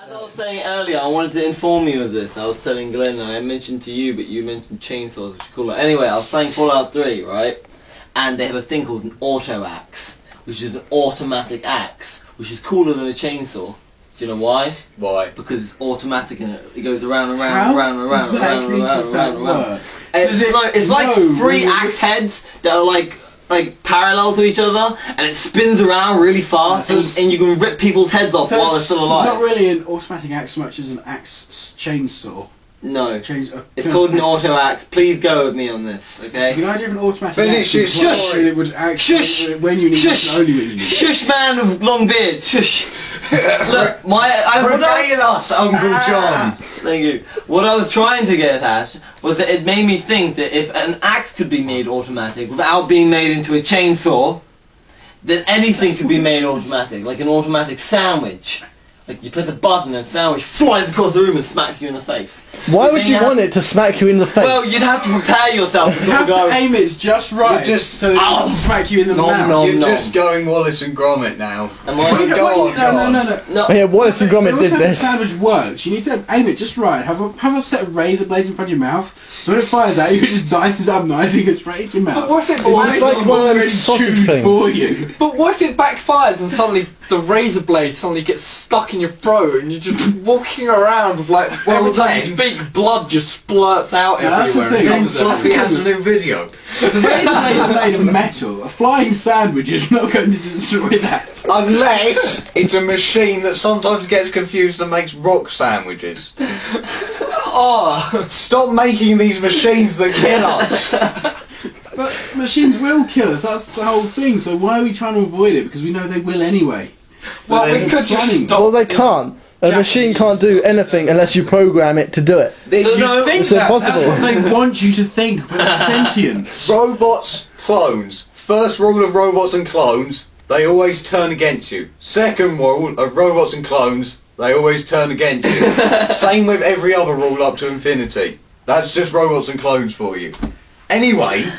As I was saying earlier, I wanted to inform you of this. I was telling Glenn, and I mentioned to you, but you mentioned chainsaws, which is cooler. Anyway, I was playing Fallout 3, right? And they have a thing called an auto axe, which is an automatic axe, which is cooler than a chainsaw. Do you know why? Why? Because it's automatic and it goes around and round and round and round and round and round and round and round. It's like three axe heads that are like parallel to each other, and it spins around really fast, and you can rip people's heads off while they're still alive. It's not really an automatic axe so much as an axe chainsaw. No, it's called an auto axe. Please go with me on this, okay? The idea of an automatic axe shush! it would shush! When you need shush! it, only when you need it. Shush, man of long beard, shush! Look, regale us, Uncle John! Thank you. What I was trying to get at was that it made me think that if an axe could be made automatic without being made into a chainsaw, then anything could be made automatic, like an automatic sandwich. Like you press a button and a sandwich flies across the room and smacks you in the face. Why would you want it to smack you in the face? Well, you'd have to prepare yourself. You have to aim it just right, so that it doesn't smack you in the mouth. You're just going Wallace and Gromit now. Am I? No. Yeah, Wallace and Gromit did this. The sandwich works. You need to aim it just right. Have a set of razor blades in front of your mouth, so when it fires out, you just dices up nice and goes straight into your mouth. But what if it it's like one of those sausage things for you? But what if it backfires and suddenly the razor blade suddenly gets stuck in your throat and you're just walking around with like every time you speak, blood just splurts out everywhere. That's the thing. Fluffy has a new video. The razor blade is made of metal. A flying sandwich is not going to destroy that. Unless it's a machine that sometimes gets confused and makes rock sandwiches. Oh, stop making these machines that kill us. But machines will kill us, that's the whole thing, so why are we trying to avoid it? Because we know they will anyway. Well, we could just stop. Well, they can't. A machine can't do anything unless you program it to do it. It's impossible. That's what they want you to think, but it's sentience. Robots, clones. First rule of robots and clones, they always turn against you. Second rule of robots and clones, they always turn against you. Same with every other rule up to infinity. That's just robots and clones for you. Anyway,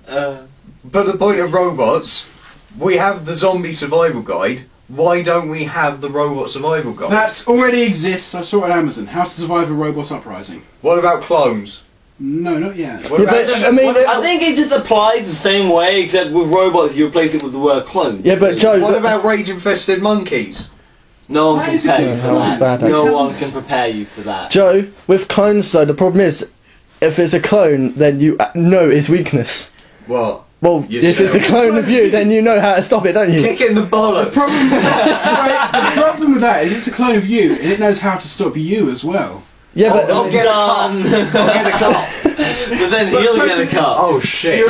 but the point of robots, we have the zombie survival guide. Why don't we have the robot survival guide? That already exists. I saw it on Amazon. How to survive a robot uprising. What about clones? No, not yet. I think it just applies the same way, except with robots you replace it with the word clone. Yeah, but Joe... What about rage-infested monkeys? No one can prepare you for that. No one can prepare you for that. Joe, with clones though, the problem is, if it's a clone, then you know its weakness. What? Well, if it's a clone of you, then you know how to stop it, don't you? Kick it in the bollocks! The problem with that is it's a clone of you, and it knows how to stop you as well. Yeah, but... I'll get I'll get a cut. But then he'll get a cut. Oh shit. You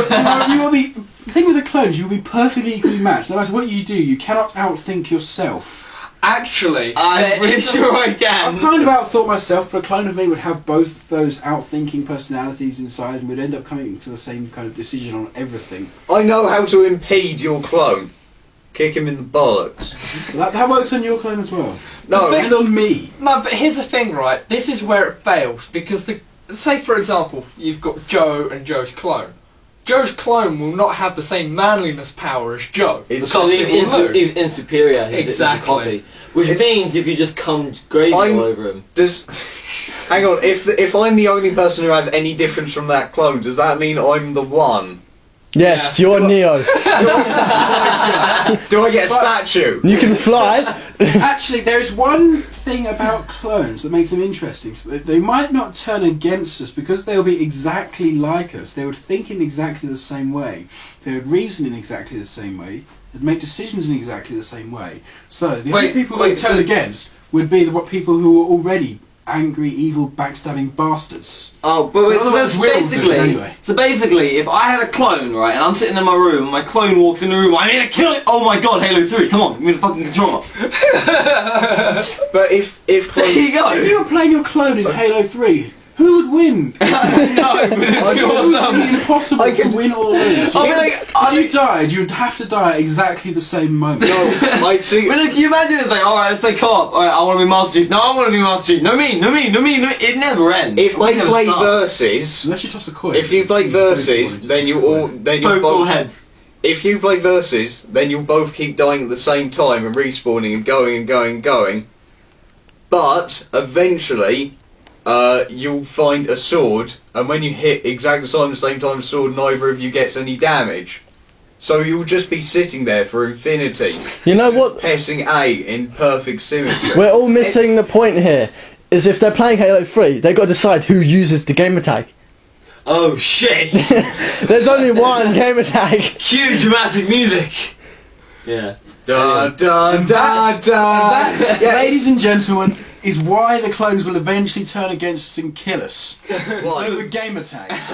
will be... The thing with the clones, you'll be perfectly equally matched. No matter what you do, you cannot outthink yourself. Actually, I'm pretty sure I can. I've kind of outthought myself, but a clone of me would have both those outthinking personalities inside, and we'd end up coming to the same kind of decision on everything. I know how to impede your clone. Kick him in the bollocks. That works on your clone as well. No, and on me. No, but here's the thing, right? This is where it fails, because say for example, you've got Joe and Joe's clone. Joe's clone will not have the same manliness power as Joe. Because he's inferior. Exactly. Copy, which means you could just come gravy all over him. Hang on, if I'm the only person who has any difference from that clone, does that mean I'm the one? Yes, you're Neo. Do I get a statue? You can fly. Actually, there is one thing about clones that makes them interesting. So they might not turn against us because they'll be exactly like us. They would think in exactly the same way. They would reason in exactly the same way. They'd make decisions in exactly the same way. So the only people they turn against would be the people who are already angry, evil, backstabbing bastards. Oh, but so basically, if I had a clone, right, and I'm sitting in my room, and my clone walks in the room, I'm gonna kill it! Oh my god, Halo 3, come on, give me the fucking controller. But if clone... There you go! If you were playing your clone in Halo 3, who would win? No, but it would be impossible to win or lose. If you died, you'd have to die at exactly the same moment. No, like, see... But look, you imagine it's like, alright, let's play co-op. Alright, I want to be Master Chief. No, I want to be Master Chief. No me. It never ends. If they play versus... Unless you toss a coin. If you play versus, then you both... heads. If you play versus, then you'll both keep dying at the same time and respawning and going and going and going. But eventually, you'll find a sword, and when you hit exactly the same time the sword, neither of you gets any damage. So you'll just be sitting there for infinity. You know what? Pressing A in perfect symmetry. We're all missing the point here. Is if they're playing Halo 3, they've got to decide who uses the gamer tag. Oh shit! There's only one gamer tag. Cue dramatic music! Yeah. Dun dun dun dun. That, Yeah. ladies and gentlemen, is why the clones will eventually turn against us and kill us. Why? So with gamer tags.